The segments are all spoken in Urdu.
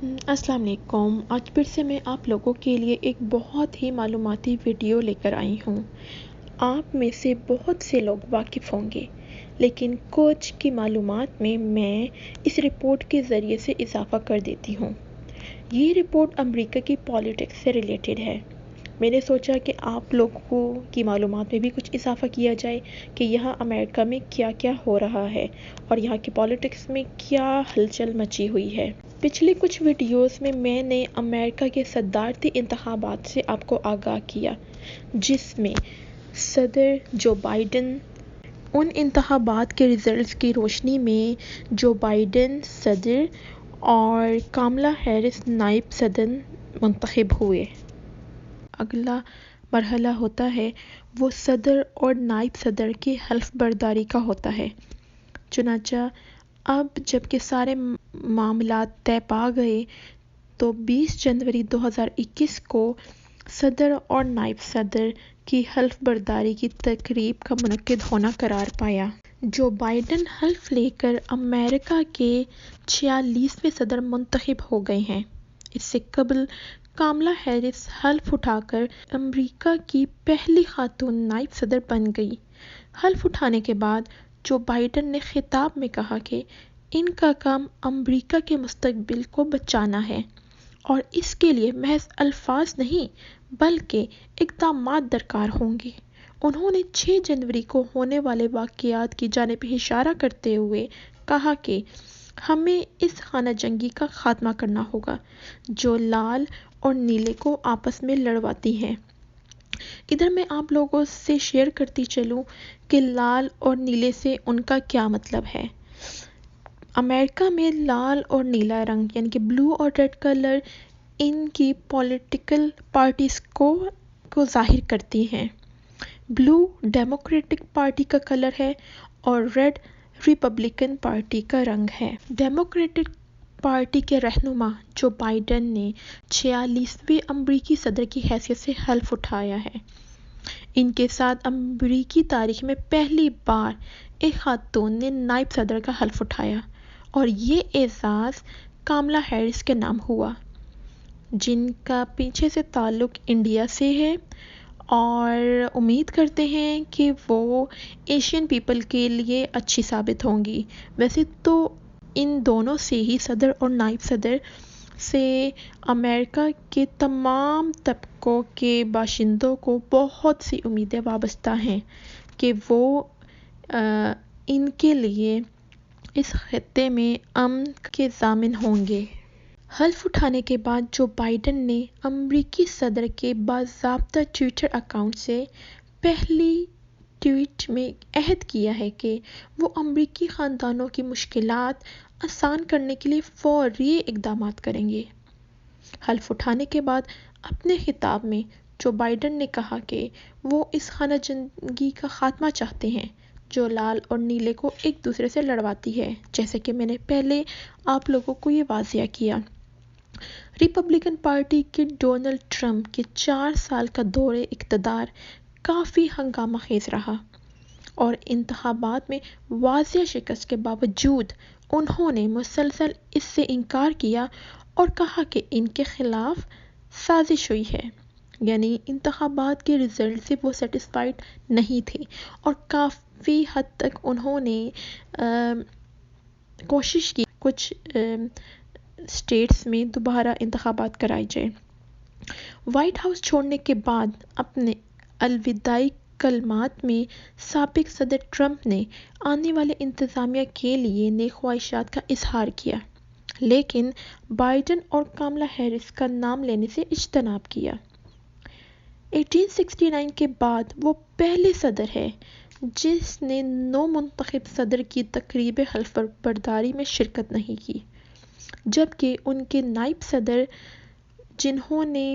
السلام علیکم۔ آج پھر سے میں آپ لوگوں کے لیے ایک بہت ہی معلوماتی ویڈیو لے کر آئی ہوں۔ آپ میں سے بہت سے لوگ واقف ہوں گے، لیکن کچھ کی معلومات میں اس رپورٹ کے ذریعے سے اضافہ کر دیتی ہوں۔ یہ رپورٹ امریکہ کی پالیٹکس سے ریلیٹڈ ہے۔ میں نے سوچا کہ آپ لوگوں کی معلومات میں بھی کچھ اضافہ کیا جائے کہ یہاں امریکہ میں کیا کیا ہو رہا ہے اور یہاں کی پالیٹکس میں کیا ہلچل مچی ہوئی ہے۔ پچھلے کچھ ویڈیوز میں نے امریکہ کے صدارتی انتخابات سے آپ کو آگاہ کیا، جس میں صدر جو بائیڈن، ان انتخابات کے ریزلٹس کی روشنی میں جو بائیڈن صدر اور کاملا ہیرس نائب صدر منتخب ہوئے۔ اگلا مرحلہ ہوتا ہے وہ صدر اور نائب صدر کی حلف برداری کا ہوتا ہے۔ چنانچہ اب جب کہ سارے معاملات طے پا گئے تو 20 جنوری 2021 کو صدر اور نائب صدر کی حلف برداری کی تقریب کا منعقد ہونا قرار پایا۔ جو بائیڈن حلف لے کر امریکہ کے 46ویں صدر منتخب ہو گئے ہیں۔ اس سے قبل کاملا ہیرس حلف اٹھا کر امریکہ کی پہلی خاتون نائب صدر بن گئی۔ حلف اٹھانے کے بعد جو بائیڈن نے خطاب میں کہا کہ ان کا کام امریکہ کے مستقبل کو بچانا ہے اور اس کے لیے محض الفاظ نہیں بلکہ اقدامات درکار ہوں گے۔ انہوں نے 6 جنوری کو ہونے والے واقعات کی جانب اشارہ کرتے ہوئے کہا کہ ہمیں اس خانہ جنگی کا خاتمہ کرنا ہوگا جو لال اور نیلے کو آپس میں لڑواتی ہے۔ ادھر میں آپ لوگوں سے شیئر کرتی چلوں کہ لال اور نیلے سے ان کا کیا مطلب ہے۔ امریکہ میں لال اور نیلا رنگ یعنی کہ بلو اور ریڈ کلر ان کی پولیٹیکل پارٹیز کو ظاہر کرتی ہیں۔ بلو ڈیموکریٹک پارٹی کا کلر ہے اور ریڈ ریپبلکن پارٹی کا رنگ ہے۔ ڈیموکریٹک پارٹی کے رہنما جو بائیڈن نے 46ویں امریکی صدر کی حیثیت سے حلف اٹھایا ہے۔ ان کے ساتھ امریکی تاریخ میں پہلی بار ایک خاتون نے نائب صدر کا حلف اٹھایا اور یہ اعزاز کاملا ہیرس کے نام ہوا، جن کا پیچھے سے تعلق انڈیا سے ہے اور امید کرتے ہیں کہ وہ ایشین پیپل کے لیے اچھی ثابت ہوں گی۔ ویسے تو ان دونوں سے ہی صدر اور نائب صدر سے امریکہ کے تمام طبقوں کے باشندوں کو بہت سی امیدیں وابستہ ہیں کہ وہ ان کے لیے اس خطے میں امن کے ضامن ہوں گے۔ حلف اٹھانے کے بعد جو بائیڈن نے امریکی صدر کے باضابطہ ٹویٹر اکاؤنٹ سے پہلی ٹویٹ میں عہد کیا ہے کہ وہ امریکی خاندانوں کی مشکلات آسان کرنے کے لیے فوری اقدامات کریں گے۔ حلف اٹھانے کے بعد اپنے خطاب میں جو بائیڈن نے کہا کہ وہ اس خانہ جنگی کا خاتمہ چاہتے ہیں جو لال اور نیلے کو ایک دوسرے سے لڑواتی ہے، جیسے کہ میں نے پہلے آپ لوگوں کو یہ واضح کیا۔ ریپبلکن پارٹی کے ڈونلڈ ٹرمپ کے 4 سال کا دور اقتدار کافی ہنگامہ خیز رہا اور انتخابات میں واضح شکست کے باوجود انہوں نے مسلسل اس سے انکار کیا اور کہا کہ ان کے خلاف سازش ہوئی ہے، یعنی انتخابات کے رزلٹ سے وہ سیٹسفائیڈ نہیں تھے اور کافی حد تک انہوں نے کوشش کی کچھ اسٹیٹس میں دوبارہ انتخابات کرائے جائیں۔ وائٹ ہاؤس چھوڑنے کے بعد اپنے الوداعی کلمات میں سابق صدر ٹرمپ نے آنے والے انتظامیہ کے لیے نیک خواہشات کا اظہار کیا، لیکن بائیڈن اور کاملا ہیرس کا نام لینے سے اجتناب کیا۔ 1869 کے بعد وہ پہلے صدر ہے جس نے نو منتخب صدر کی تقریب حلف برداری میں شرکت نہیں کی، جبکہ ان کے نائب صدر جنہوں نے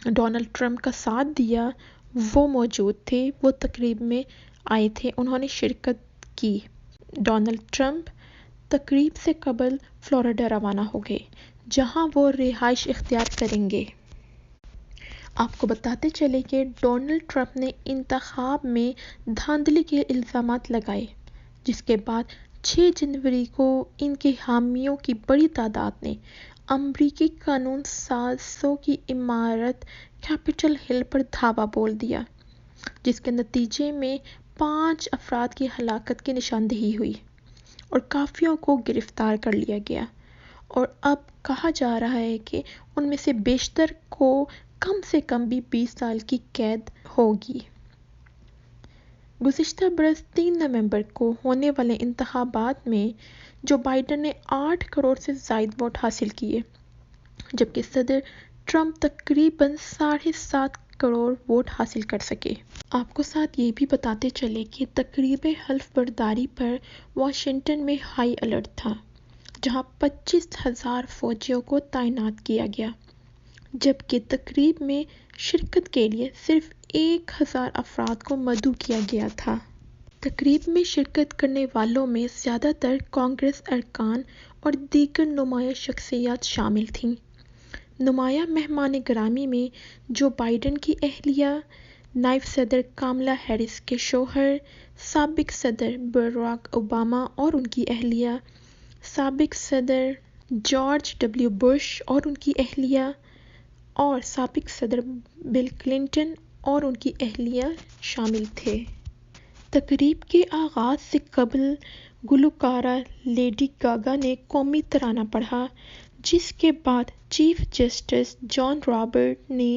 ڈونلڈ ٹرمپ کا ساتھ دیا وہ موجود تھے، وہ تقریب میں آئے تھے، انہوں نے شرکت کی۔ ڈونلڈ ٹرمپ تقریب سے قبل فلوریڈا روانہ ہو گئے جہاں وہ رہائش اختیار کریں گے۔ آپ کو بتاتے چلیں کہ ڈونلڈ ٹرمپ نے انتخاب میں دھاندلی کے الزامات لگائے، جس کے بعد 6 جنوری کو ان کے حامیوں کی بڑی تعداد نے امریکی قانون سازوں کی عمارت کیپٹل ہل پر دھاوا بول دیا، جس کے نتیجے میں 5 افراد کی ہلاکت کی نشاندہی ہوئی اور کافیوں کو گرفتار کر لیا گیا، اور اب کہا جا رہا ہے کہ ان میں سے بیشتر کو کم سے کم بھی 20 سال کی قید ہوگی۔ گزشتہ برس 3 نومبر کو ہونے والے انتخابات میں جو بائیڈن نے 8 کروڑ سے زائد ووٹ حاصل کیے، جبکہ صدر ٹرمپ تقریباً 7.5 کروڑ ووٹ حاصل کر سکے۔ آپ کو ساتھ یہ بھی بتاتے چلے کہ تقریب حلف برداری پر واشنگٹن میں ہائی الرٹ تھا، جہاں 25,000 فوجیوں کو تعینات کیا گیا، جبکہ تقریب میں شرکت کے لیے صرف 1,000 افراد کو مدعو کیا گیا تھا۔ تقریب میں شرکت کرنے والوں میں زیادہ تر کانگریس ارکان اور دیگر نمایاں شخصیات شامل تھیں۔ نمایاں مہمان گرامی میں جو بائیڈن کی اہلیہ، نائب صدر کاملا ہیرس کے شوہر، سابق صدر براک اوباما اور ان کی اہلیہ، سابق صدر جارج ڈبلیو بش اور ان کی اہلیہ، اور سابق صدر بل کلنٹن اور ان کی اہلیہ شامل تھے۔ تقریب کے آغاز سے قبل گلوکارہ لیڈی گاگا نے قومی ترانہ پڑھا، جس کے بعد چیف جسٹس جان رابرٹ نے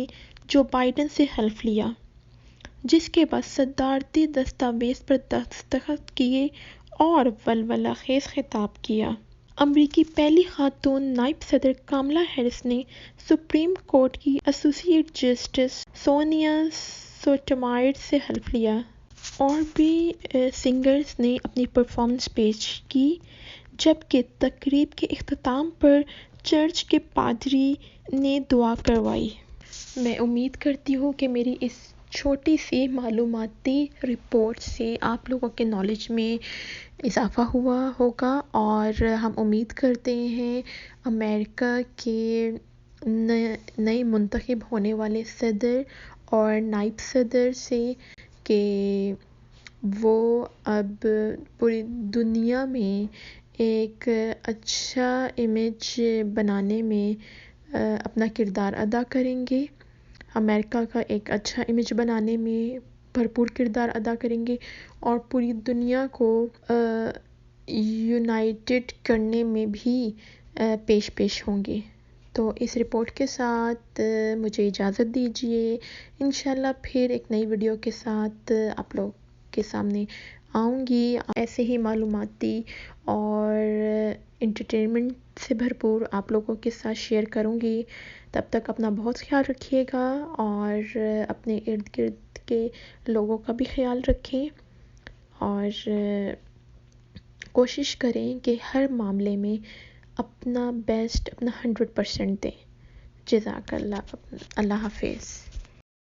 جو بائیڈن سے حلف لیا، جس کے بعد صدارتی دستاویز پر دستخط کیے اور ولولہ خیز خطاب کیا۔ امریکی پہلی خاتون نائب صدر کاملا ہیرس نے سپریم کورٹ کی ایسوسی ایٹ جسٹس سونیا سوٹومائر سے حلف لیا، اور بھی سنگرز نے اپنی پرفارمنس پیش کی، جبکہ تقریب کے اختتام پر چرچ کے پادری نے دعا کروائی۔ میں امید کرتی ہوں کہ میری اس چھوٹی سی معلوماتی رپورٹ سے آپ لوگوں کے نالج میں اضافہ ہوا ہوگا، اور ہم امید کرتے ہیں امریکہ کے نئے منتخب ہونے والے صدر اور نائب صدر سے کہ وہ اب پوری دنیا میں ایک اچھا امیج بنانے میں اپنا کردار ادا کریں گے، امریکہ کا ایک اچھا امیج بنانے میں بھرپور کردار ادا کریں گے، اور پوری دنیا کو یونائٹڈ کرنے میں بھی پیش ہوں گے۔ تو اس رپورٹ کے ساتھ مجھے اجازت دیجیے، انشاءاللہ پھر ایک نئی ویڈیو کے ساتھ آپ لوگ کے سامنے آؤں گی، ایسے ہی معلوماتی اور انٹرٹینمنٹ سے بھرپور آپ لوگوں کے ساتھ شیئر کروں گی۔ تب تک اپنا بہت خیال رکھیے گا، اور اپنے ارد گرد کے لوگوں کا بھی خیال رکھیں، اور کوشش کریں کہ ہر معاملے میں اپنا بیسٹ، اپنا 100% دیں۔ جزاک اللہ، اللہ حافظ۔